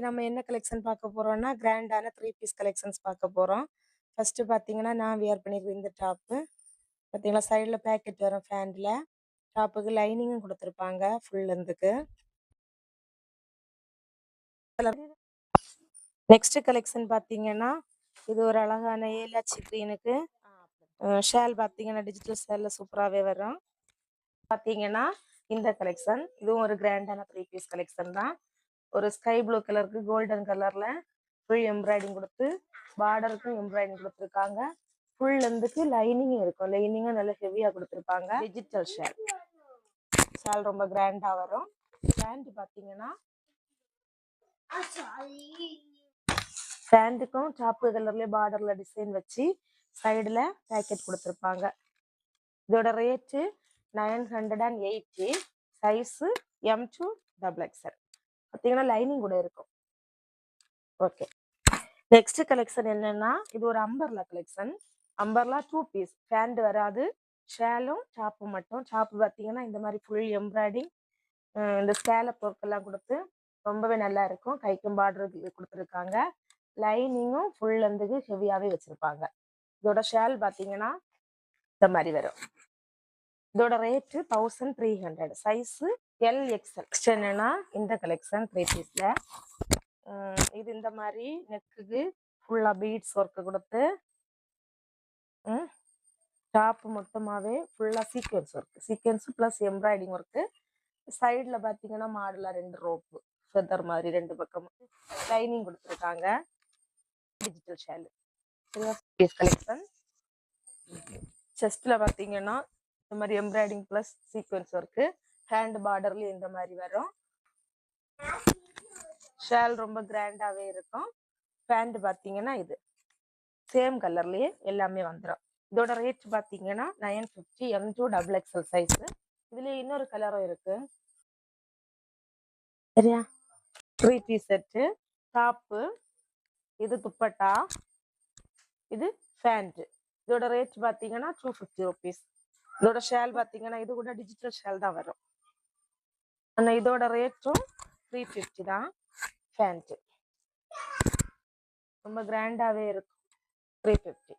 நம்ம என்ன கலெக்ஷன் பார்க்க போறோம்னா, கிராண்டான 3 பீஸ் கலெக்ஷன்ஸ் பார்க்க போறோம். ஃபர்ஸ்ட் பார்த்தீங்கன்னா, நான் வியர் பண்ணியிருக்க இந்த டாப்பு. பார்த்தீங்களா, சைடுல பாக்கெட் வரும் ஃபேண்ட்ல. டாப்புக்கு லைனிங்கும் குடுத்துருப்பாங்க ஃபுல் லென்த்துக்கு. நெக்ஸ்ட் கலெக்ஷன் பார்த்தீங்கன்னா, இது ஒரு அழகான ஏலாச்சி கிரீனுக்கு ஷால் பார்த்தீங்கன்னா, டிஜிட்டல் ஷால்ல சூப்பராவே வரும். பார்த்தீங்கன்னா, இந்த கலெக்ஷன் இதுவும் ஒரு கிராண்டான 3 பீஸ் கலெக்ஷன் தான். ஒரு ஸ்கை ப்ளூ கலருக்கு கோல்டன் கலர்ல ஃபுல் எம்ப்ராய்டிங் கொடுத்து பார்டருக்கும் எம்ப்ராய்டிங் கொடுத்துருக்காங்க. ஃபுல் லென்த்துக்கு லைனிங் இருக்கும். லைனிங்கும் நல்ல ஹெவியா கொடுத்துருப்பாங்க. Digital shawl. ஷால் ரொம்ப கிராண்டா வரும். பேண்ட் பார்த்தீங்கன்னா பேண்ட்டுக்கும் டாப்பு கலர்ல பார்டர்ல டிசைன் வச்சு சைடுல பேக்கெட் கொடுத்துருப்பாங்க. இதோட ரேட்டு 980. Size M2 XXL. பார்த்தீங்கன்னா லைனிங் கூட இருக்கும். ஓகே, நெக்ஸ்ட் கலெக்ஷன் என்னன்னா, இது ஒரு umbrella collection. Umbrella 2 piece pant வராது, ஷாலும் டாப்பும் மட்டும். டாப்பு பார்த்தீங்கன்னா இந்த மாதிரி ஃபுல் எம்ப்ராய்டிங் இந்த ஸ்கேலப் ஒர்க் எல்லாம் கொடுத்து ரொம்பவே நல்லா இருக்கும். கைக்கும் பார்டர் கொடுத்துருக்காங்க. லைனிங்கும் ஃபுல் லென்த்துக்கு ஹெவியாவே வச்சிருப்பாங்க. இதோட ஷால் பார்த்தீங்கன்னா இந்த மாதிரி வரும். இதோட ரேட்டு 1300. Size LXL. என்னன்னா இந்த கலெக்ஷன் 3 பீஸ்ல இது இந்த மாதிரி நெக்குக்கு ஃபுல்லா பீட்ஸ் ஒர்க் கொடுத்து டாப் மொத்தமாவே ஃபுல்லா sequins work, sequins plus embroidery work. சைடுல பாத்தீங்கன்னா மாடலா 2 ரோப்பு ஃபெதர் மாதிரி 2 பக்கமும் லைனிங் கொடுத்துருக்காங்க. Digital shawl collection. செஸ்ட்ல பாத்தீங்கன்னா இந்த மாதிரி embroidering plus sequence work. Hand பார்டர்லயும் இந்த மாதிரி வரும். ஷால் ரொம்ப கிராண்டாவே இருக்கும். பேண்ட் பாத்தீங்கன்னா இது சேம் கலர்லயே எல்லாமே வந்துடும். இதோட ரேட் பாத்தீங்கன்னா 950. M2 XXL size. இதுல இன்னொரு கலரும் இருக்கு சரியா. 3 பீஸ் செட்டு. டாப்பு, இது துப்பட்டா, இது பேண்ட். இதோட ரேட் பாத்தீங்கன்னா 250 rupees. இதோட ஷால் பாத்தீங்கன்னா இது கூட டிஜிட்டல் ஷால் தான் வரும். ஆனா இதோட ரேட்டும் 350 தான். பேண்ட் ரொம்ப கிராண்டாவே இருக்கும். 350.